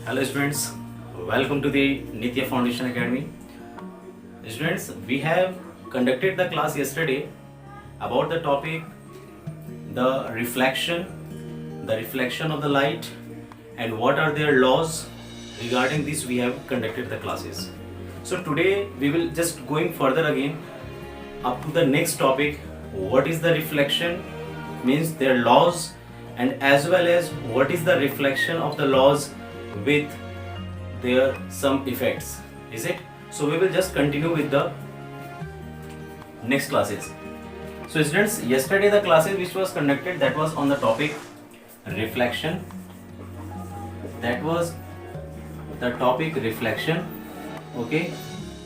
Hello students, welcome to the Nitya Foundation Academy. Students, we have conducted the class yesterday about the topic the reflection of the light and what are their laws. Regarding this we have conducted the classes. So today we will just going further again up to the next topic, what is the reflection, means their laws, and as well as what is the reflection of the laws with their some effects, is it? So we will just continue with the next classes. So students, yesterday the classes which was conducted, that was on the topic reflection. That was the topic reflection. Okay,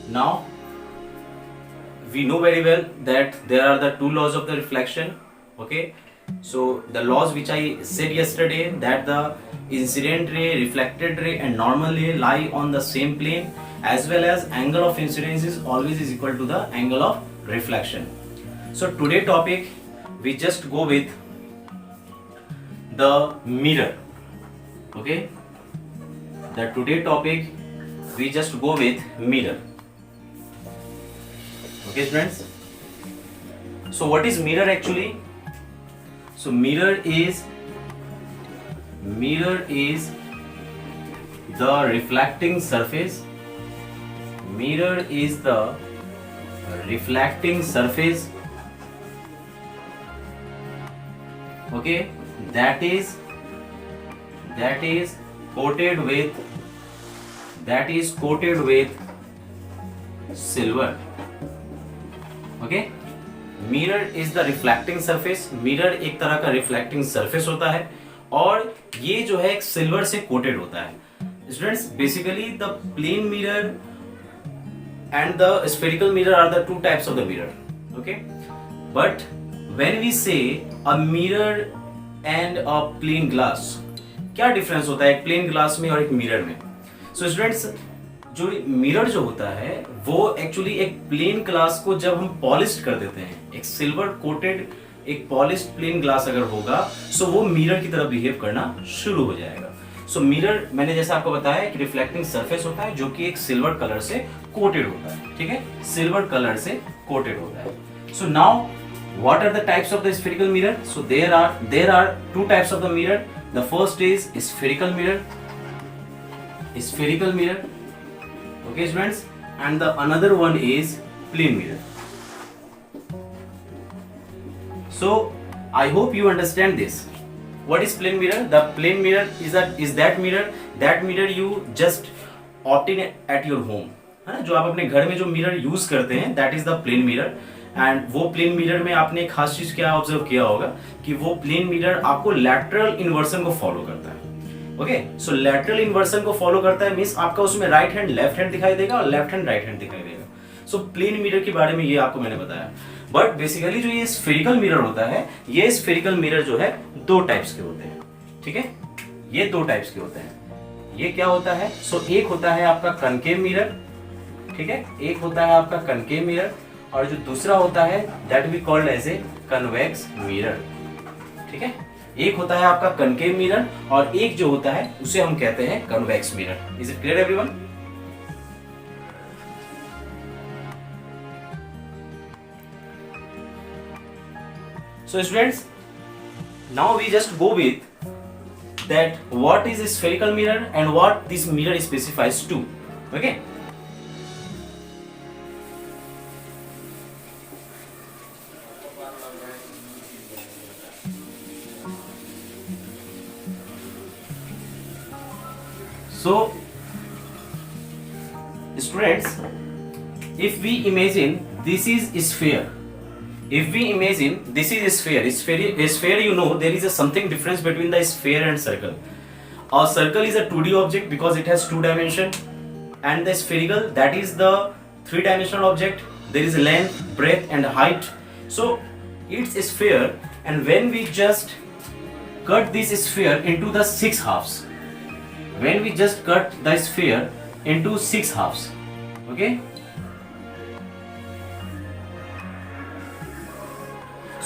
now we know very well that there are the two laws of the reflection. Okay, so the laws which I said yesterday, that the incident ray, reflected ray and normal ray lie on the same plane, as well as angle of incidence is always is equal to the angle of reflection. So today topic we just go with the mirror. Okay, the today topic we just go with mirror. Okay friends, so what is mirror actually? So mirror is the reflecting surface. Mirror is the reflecting surface. Okay, that is coated with silver. Okay, mirror is the reflecting surface. Mirror एक तरह का reflecting surface होता है और ये जो है एक सिल्वर से कोटेड होता है. Students, basically the plane mirror and the spherical mirror are the two types of the mirror. Okay, but when we say a mirror and a plane glass, क्या डिफरेंस होता है एक प्लेन ग्लास में और एक mirror में? So students, जो mirror जो होता है वो एक्चुअली एक प्लेन ग्लास को जब हम पॉलिश कर देते हैं, एक सिल्वर कोटेड एक पॉलिश्ड प्लेन ग्लास अगर होगा, सो वो मिरर की तरह बिहेव करना शुरू हो जाएगा. सो मिरर, मैंने जैसा आपको बताया, एक रिफ्लेक्टिंग सरफेस होता है जो कि एक सिल्वर कलर से कोटेड होता है. ठीक है, सिल्वर कलर से कोटेड होता है. So now what are the types of the spherical mirror? So there are two types of the mirror. The first is spherical mirror. Okay students, and the another one is plane mirror. So I hope you understand this. What is plane mirror? The plane mirror is that mirror you just obtain at your home, है ना, जो आप अपने घर में जो mirror use करते हैं, that is the plane mirror. And वो प्लेन मिरर में आपने एक खास चीज क्या ऑब्जर्व किया होगा कि वो प्लेन मिरर आपको लैटरल इन्वर्सन को फॉलो करता है. ओके, सो लैटरल इन्वर्सन को फॉलो करता है, मींस आपका उसमें राइट हैंड लेफ्ट हैंड दिखाई देगा और लेफ्ट हैंड राइट हैंड दिखाई देगा. सो प्लेन मिरर के बारे में ये आपको मैंने बताया. बट बेसिकली जो ये स्फेरिकल मिरर होता है, ये स्फेरिकल मिरर जो है दो टाइप्स के होते हैं. ठीक है, ये दो टाइप्स के होते हैं. ये क्या होता है? सो एक होता है आपका कनकेव मिरर. ठीक है, एक होता है आपका कनकेव मिरर और जो दूसरा होता है that we called as a convex mirror. ठीक है, एक होता है आपका कनकेव मिरर और एक जो होता है उसे हम कहते हैं convex mirror. Is it clear everyone? So students, now we just go with that what is spherical mirror and what this mirror specifies to. Okay, so students, if we imagine this is a sphere, sphere, you know there is a something difference between the sphere and circle. A circle is a 2D object because it has two dimension, and the spherical, that is the three-dimensional object. There is length, breadth and height. So it's a sphere, and when we just cut this sphere into the 6 halves, when we just cut the sphere into 6 halves, okay,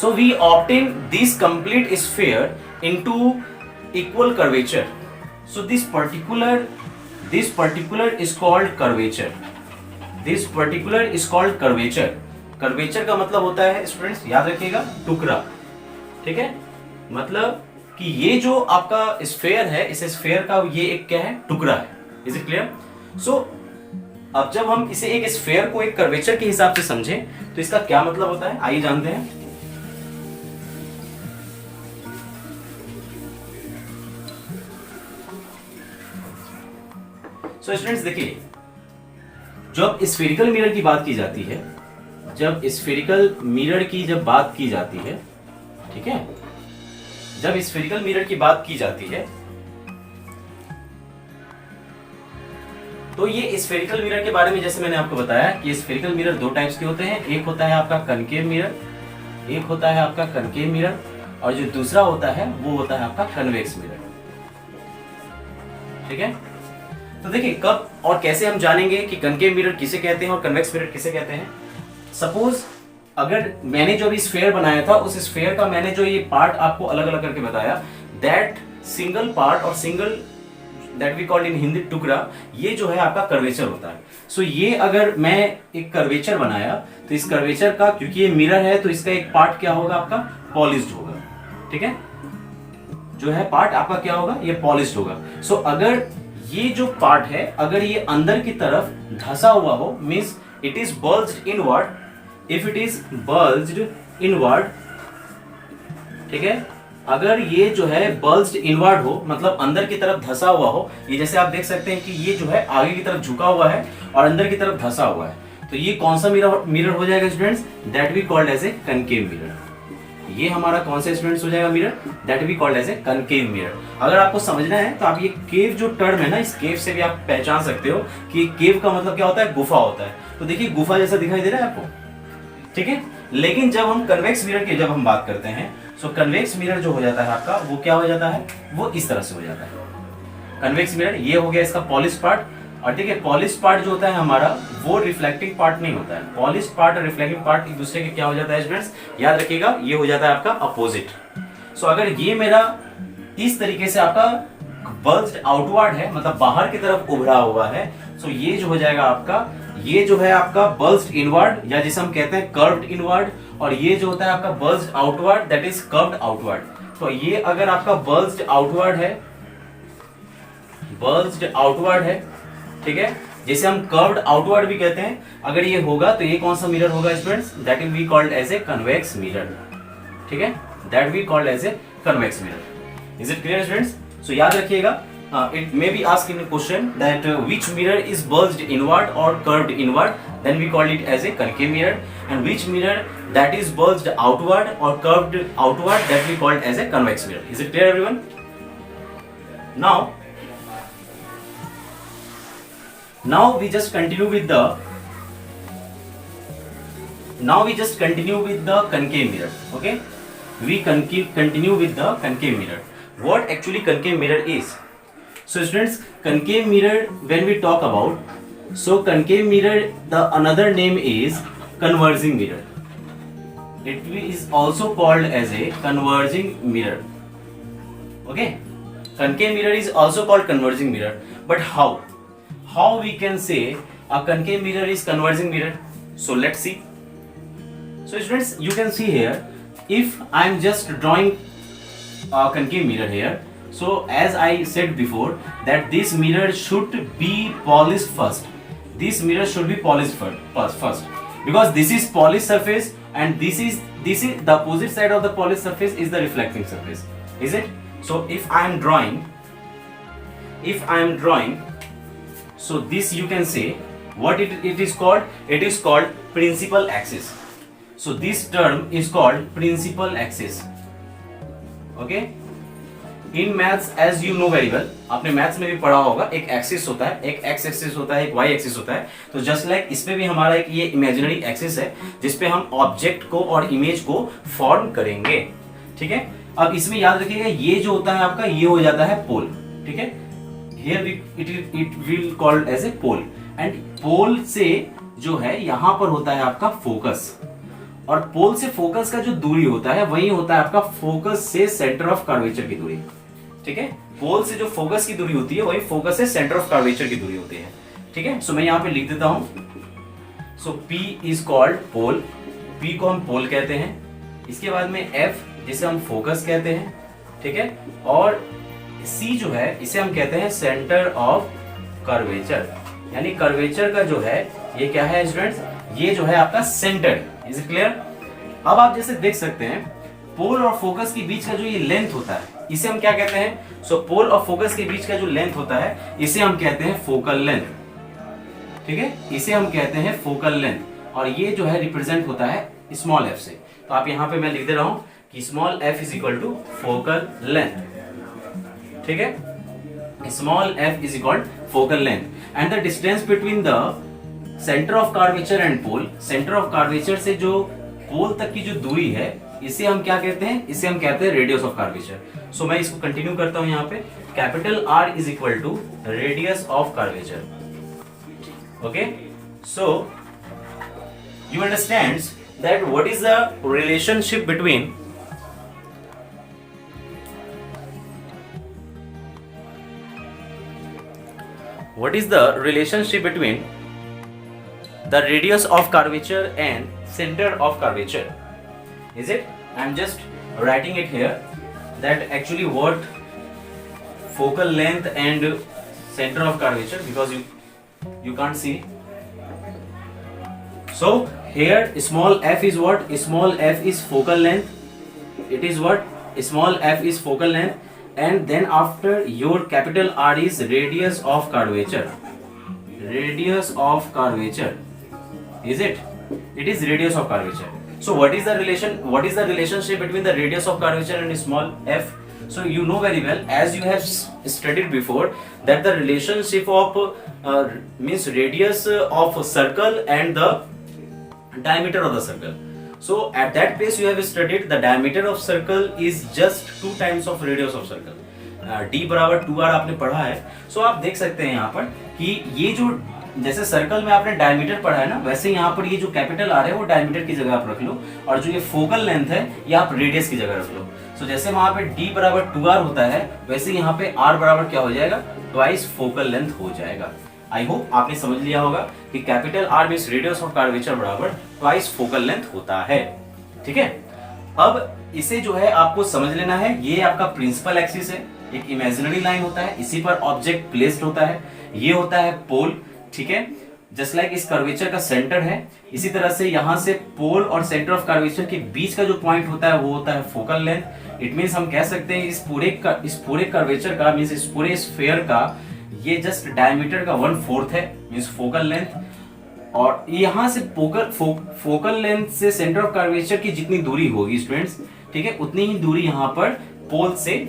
so we obtain this complete sphere into equal curvature. So this particular this particular is called curvature. This particular is called curvature. Curvature का मतलब होता है students, याद रखिएगा, टुकड़ा। ठीक है, मतलब कि ये जो आपका स्फेयर है, इस स्फेयर का ये एक क्या है, टुकड़ा है। Is it clear? सो अब जब हम इसे एक स्फेयर को एक कर्वेचर के हिसाब से समझें तो इसका क्या मतलब होता है, आइए जानते हैं। सो स्टूडेंट्स देखिए, जब स्फेरिकल मिरर की बात की जाती है, जब स्फेरिकल मिरर की जब बात की जाती है, ठीक है, जब स्फेरिकल मिरर की बात की जाती है तो ये स्फेरिकल मिरर के बारे में जैसे मैंने आपको बताया कि स्फेरिकल मिरर दो टाइप्स के होते हैं। एक होता है आपका कनकेव मिरर, एक होता है आपका कनकेव मिरर, और जो दूसरा होता है वो होता है आपका कन्वेक्स मिरर। ठीक है, तो देखिए कब और कैसे हम जानेंगे कि कनकेव मिरर किसे कहते हैं और कन्वेक्स मिरर किसे कहते हैं। सपोज अगर मैंने जो भी स्फेयर बनाया था, उस स्फेयर का मैंने जो ये पार्ट आपको अलग अलग करके बताया, दैट सिंगल पार्ट और single that we called in Hindi टुकड़ा, ये जो है आपका कर्वेचर होता है। सो ये अगर मैं एक कर्वेचर बनाया तो इस कर्वेचर का, क्योंकि ये मिरर है तो इसका एक पार्ट क्या होगा, आपका पॉलिश्ड होगा। ठीक है, जो है पार्ट आपका क्या होगा, ये पॉलिश्ड होगा। सो अगर ये जो पार्ट है अगर ये अंदर की तरफ धंसा हुआ हो, means it is bulged inward, if it is bulged inward, ठीक है, अगर ये जो है बल्ज्ड इनवर्ड हो, मतलब अंदर की तरफ धंसा हुआ हो, ये जैसे आप देख सकते हैं कि ये जो है आगे की तरफ झुका हुआ है और अंदर की तरफ धंसा हुआ है, तो ये कौन सा मिरर हो जाएगा students, that we called as a concave mirror. ये हमारा कौन सा स्टूडेंट्स हो जाएगा mirror, that we called as a concave mirror. अगर आपको समझना है तो आप ये केव जो टर्म है ना, इस केव से भी आप पहचान सकते हो कि केव का मतलब क्या होता है, गुफा होता है। तो देखिए गुफा जैसा दिखाई दे रहा है आपको, ठीक है। लेकिन जब हम कन्वेक्स मिरर की जब हम बात करते हैं, सो कन्वेक्स मिरर जो हो जाता है आपका, वो क्या हो जाता है, वो इस तरह से हो जाता है। कन्वेक्स मिरर ये हो गया इसका पॉलिश पार्ट, और ठीक है, पॉलिश पार्ट जो होता है हमारा वो रिफ्लेक्टिंग पार्ट नहीं होता है। पॉलिश पार्ट और रिफ्लेक्टिंग पार्ट एक दूसरे के क्या हो जाता है स्टूडेंट्स, याद रखिएगा, ये हो जाता है आपका अपोजिट। सो अगर ये मेरा इस तरीके से आपका बल्ज्ड आउटवर्ड है, मतलब बाहर की तरफ उभरा हुआ है, सो ये जो हो जाएगा आपका, ये जो है आपका बल्ज्ड इनवर्ड, या जिसे हम कहते हैं कर्व्ड इनवर्ड, और ये जो होता है आपका bulged outward, that is curved outward. तो ये अगर आपका बल्ज्ड आउटवर्ड है, बल्ज्ड आउटवर्ड है, ठीक है, जिसे हम कर्व्ड आउटवर्ड भी कहते हैं, अगर ये होगा तो ये कौन सा मिरर होगा students, that will be called as a convex mirror. ठीक है, that will called as a convex mirror. Is it clear students? So याद रखिएगा, it may be asked in a question that which mirror is bulged inward or curved inward, then we call it as a concave mirror, and which mirror that is bulged outward or curved outward, that we call as a convex mirror. Is it clear everyone? Now we just continue with the concave mirror. Okay, we continue with the concave mirror. What actually concave mirror is? So students, concave mirror, when we talk about, so concave mirror, the another name is converging mirror. It is also called as a converging mirror. Okay, concave mirror is also called converging mirror. But how we can say a concave mirror is converging mirror? So let's see. So students, you can see here, if I am just drawing a concave mirror here, so as I said before that this mirror should be polished first. This mirror should be polished first, because this is polished surface, and this is the opposite side of the polished surface is the reflecting surface. Is it? So if I am drawing, so this you can say what it is called. It is called principal axis. So this term is called principal axis. Okay. In maths as you know very well, आपने maths में भी पढ़ा होगा, एक axis होता है, एक x axis होता है, एक वाई एक्सिस होता है। तो जस्ट लाइक इस पे भी हमारा एक ये इमेजिनरी एक्सिस है जिसपे हम ऑब्जेक्ट को और इमेज को फॉर्म करेंगे। ठीक है, अब इसमें याद रखिएगा, ये जो होता है आपका, ये हो जाता है पोल। ठीक है, here it will called as a pole, and pole से जो है यहाँ पर होता है आपका फोकस, और पोल से फोकस का जो दूरी होता है वही होता है आपका फोकस से सेंटर ऑफ कर्वेचर की दूरी। ठीक है, पोल से जो फोकस की दूरी होती है वही फोकस से सेंटर ऑफ कर्वेचर की दूरी होती है। ठीक है, सो मैं यहाँ पे लिख देता हूं। So P is called pole, P को हम पोल कहते हैं। इसके बाद में F जिसे हम फोकस कहते हैं, ठीक है, और C जो है इसे हम कहते हैं सेंटर ऑफ कर्वेचर, यानी कर्वेचर का जो है ये क्या है स्टूडेंट्स, ये जो है आपका सेंटर। Is it clear? अब आप जैसे देख सकते हैं पोल और फोकस के बीच का जो ये लेंथ होता है इसे हम क्या कहते हैं? सो पोल और फोकस के बीच का जो लेंथ होता है इसे हम कहते हैं फोकल लेंथ। ठीक है, इसे हम कहते हैं फोकल लेंथ, और ये जो है रिप्रेजेंट होता है स्मॉल f से। तो आप यहाँ पे मैं लिख दे रहा हूं कि small f is equal to focal length. ठीक है, small f is equal focal length and the distance between the centre of curvature and pole, centre of curvature से जो पोल तक की जो दूरी है इसे हम क्या कहते हैं? इसे हम कहते हैं रेडियस ऑफ कर्वेचर। सो मैं इसको कंटिन्यू करता हूं यहाँ पे, capital R is equal to radius of curvature. Okay, so you understands that what is the relationship between the radius of curvature and center of curvature? Is it? I'm just writing it here that actually what focal length and center of curvature, because you can't see. So here small f is what? Small f is focal length. It is what? Small f is focal length, and then after your capital R is radius of curvature. Radius of curvature. Is it? It is radius of curvature. So what is the relation? What is the relationship between the radius of curvature and small f? So you know very well, as you have studied before, that the relationship of means radius of a circle and the diameter of the circle. So at that place you have studied the diameter of circle is just 2 times of radius of circle. D बराबर 2r आपने पढ़ा है। सो आप देख सकते हैं यहाँ पर कि ये जो जैसे सर्कल में आपने डायमीटर पढ़ा है ना, वैसे यहाँ पर ये जो कैपिटल R है वो डायमीटर की जगह आप रख लो, और जो ये फोकल लेंथ है ये आप रेडियस की जगह रख लो। सो जैसे वहां पे D बराबर 2r होता है, वैसे यहाँ पे R बराबर क्या हो जाएगा? ट्वाइस फोकल लेंथ हो जाएगा। आई होप आपने समझ लिया होगा कि capital R means radius of curvature बराबर ट्वाइस फोकल लेंथ होता है। ठीक है, अब इसे जो है आपको समझ लेना है। ये आपका प्रिंसिपल एक्सिस है, एक इमेजिनरी लाइन होता है, इसी पर ऑब्जेक्ट प्लेस्ड होता है, ये होता है पोल। ठीक है, जस्ट लाइक इस कर्वेचर का सेंटर है, इसी तरह से यहाँ से पोल और सेंटर ऑफ कर्वेचर के बीच का जो पॉइंट होता है वो होता है फोकल लेंथ। इट मींस हम कह सकते हैं इस पूरे कर्वेचर का मींस इस पूरे स्फीयर का ये जस्ट डायमीटर का 1/4 है, मींस फोकल लेंथ। और यहाँ से फोकल लेंथ से सेंटर ऑफ कर्वेचर की जितनी दूरी होगी स्टूडेंट्स, ठीक है, उतनी ही दूरी यहाँ पर पोल से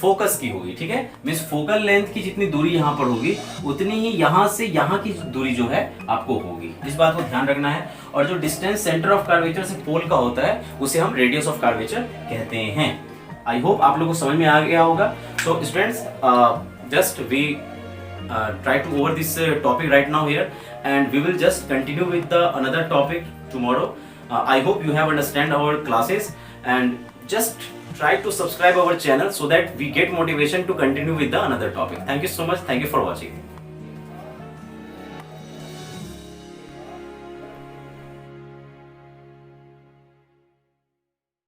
फोकस की होगी। ठीक है, मींस फोकल लेंथ की जितनी दूरी यहाँ पर होगी उतनी ही यहाँ से यहाँ की दूरी जो है आपको होगी। इस बात को ध्यान रखना है। और जो डिस्टेंस सेंटर ऑफ कर्वेचर से पोल का होता है उसे हम रेडियस ऑफ कर्वेचर कहते हैं। आई होप आप लोगों को समझ में आ गया होगा। So students, just we try to over this topic right now here, and we will just continue with the another topic tomorrow. I hope you have understand our classes, and just try to subscribe our channel so that we get motivation to continue with the another topic. Thank you so much. Thank you for watching.